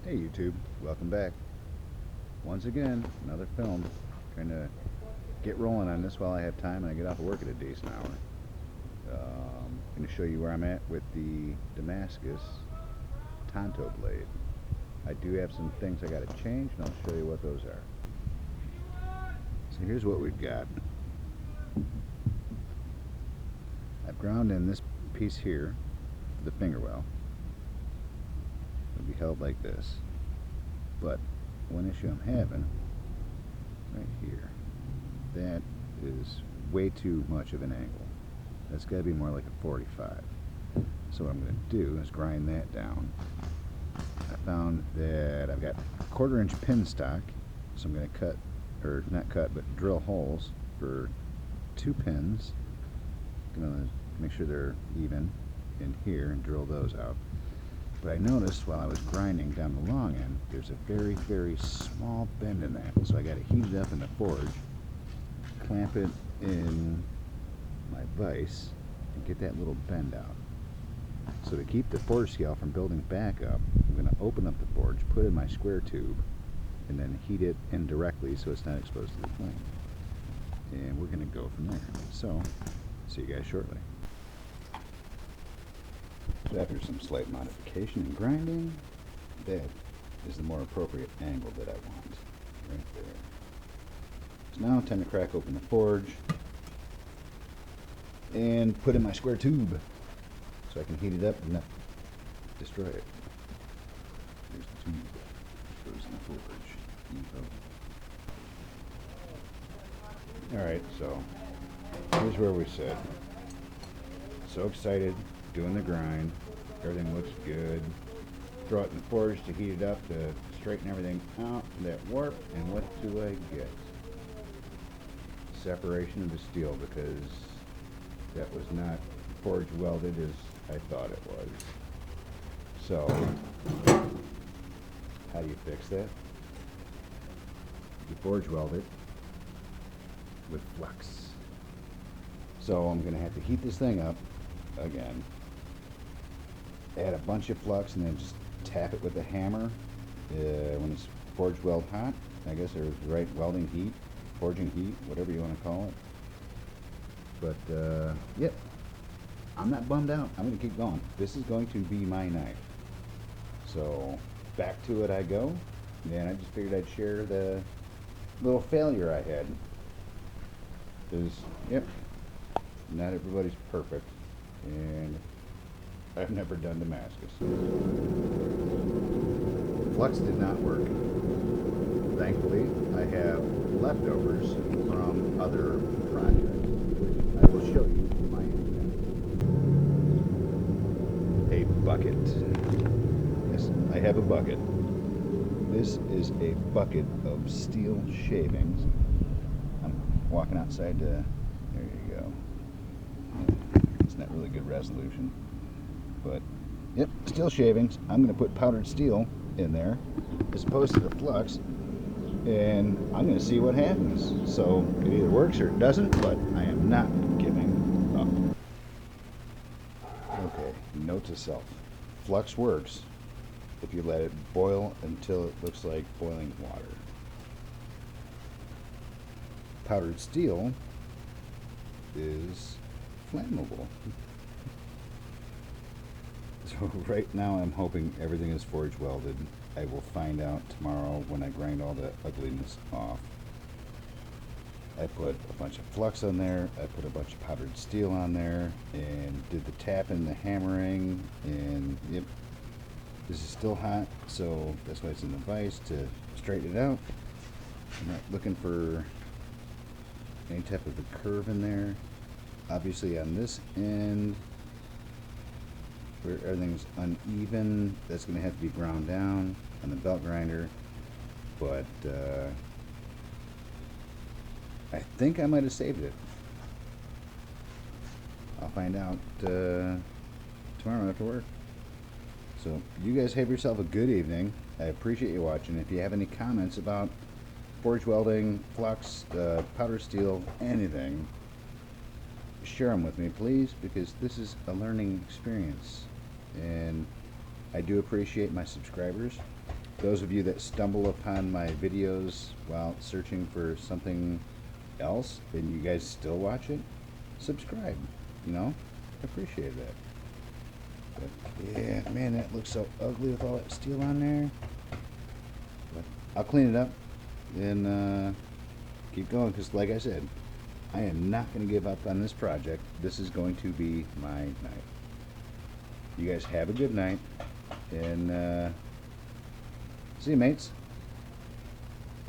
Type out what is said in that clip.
Hey YouTube, welcome back. Once again, another film. Trying to get rolling on this while I have time and I get off of work at a decent hour. Going to show you where I'm at with the Damascus Tonto blade. I do have some things I got to change and I'll show you what those are. So here's what we've got. I've ground in this piece here, the finger well. It'll be held like this. But one issue I'm having right here, that is way too much of an angle. That's got to be more like a 45. So what I'm going to do is grind that down. I found that I've got a 1/4 inch pin stock, so I'm going to cut, or not cut, but drill holes for 2 pins. I'm going to make sure they're even in here and drill those out. But I noticed while I was grinding down the long end, there's a very, very small bend in that. So I got to heat it up in the forge, clamp it in my vise, and get that little bend out. So to keep the forge scale from building back up, I'm going to open up the forge, put in my square tube, and then heat it indirectly so it's not exposed to the flame. And we're going to go from there. So, see you guys shortly. So after some slight modification and grinding, that is the more appropriate angle that I want, right there. So now time to crack open the forge and put in my square tube so I can heat it up and not destroy it. Here's the tube, goes in the forge. Alright, so here's where we sit. So excited, doing the grind, everything looks good. Throw it in the forge to heat it up to straighten everything out, that warp, and what do I get? Separation of the steel, because that was not forge welded as I thought it was. So, how do you fix that? You forge weld it with flux. So I'm going to have to heat this thing up again, add a bunch of flux, and then just tap it with a hammer when it's forge weld hot. I guess there's right welding heat, forging heat, whatever you want to call it. But yep, I'm not bummed out. I'm going to keep going. This is going to be my knife. So back to it I go. And I just figured I'd share the little failure I had. Because, yep, not everybody's perfect. And I've never done Damascus. Flux did not work. Thankfully, I have leftovers from other projects, which I will show you in my hand. A bucket. Yes, I have a bucket. This is a bucket of steel shavings. I'm walking outside to, there you go. It's not really good resolution, but yep, steel shavings. I'm going to put powdered steel in there as opposed to the flux, and I'm going to see what happens. So it either works or it doesn't, but I am not giving up. Okay, note to self: flux works if you let it boil until it looks like boiling water. Powdered steel is flammable. So right now I'm hoping everything is forge welded. I will find out tomorrow when I grind all the ugliness off. I put a bunch of flux on there, I put a bunch of powdered steel on there, and did the tapping, the hammering, and yep, this is still hot, so that's why it's in the vise to straighten it out. I'm not looking for any type of a curve in there. Obviously on this end, where everything's uneven, that's going to have to be ground down on the belt grinder. But I think I might have saved it. I'll find out tomorrow after work. So you guys have yourself a good evening. I appreciate you watching. If you have any comments about forge welding, flux, powder steel, anything, share them with me, please, because this is a learning experience. And I do appreciate my subscribers. those of you that stumble upon my videos while searching for something else and you guys still watch it, subscribe, you know, I appreciate that. But yeah, man, that looks so ugly with all that steel on there. But I'll clean it up and keep going, because like I said, I am not going to give up on this project. This is going to be my night. You guys have a good night, and see you, mates.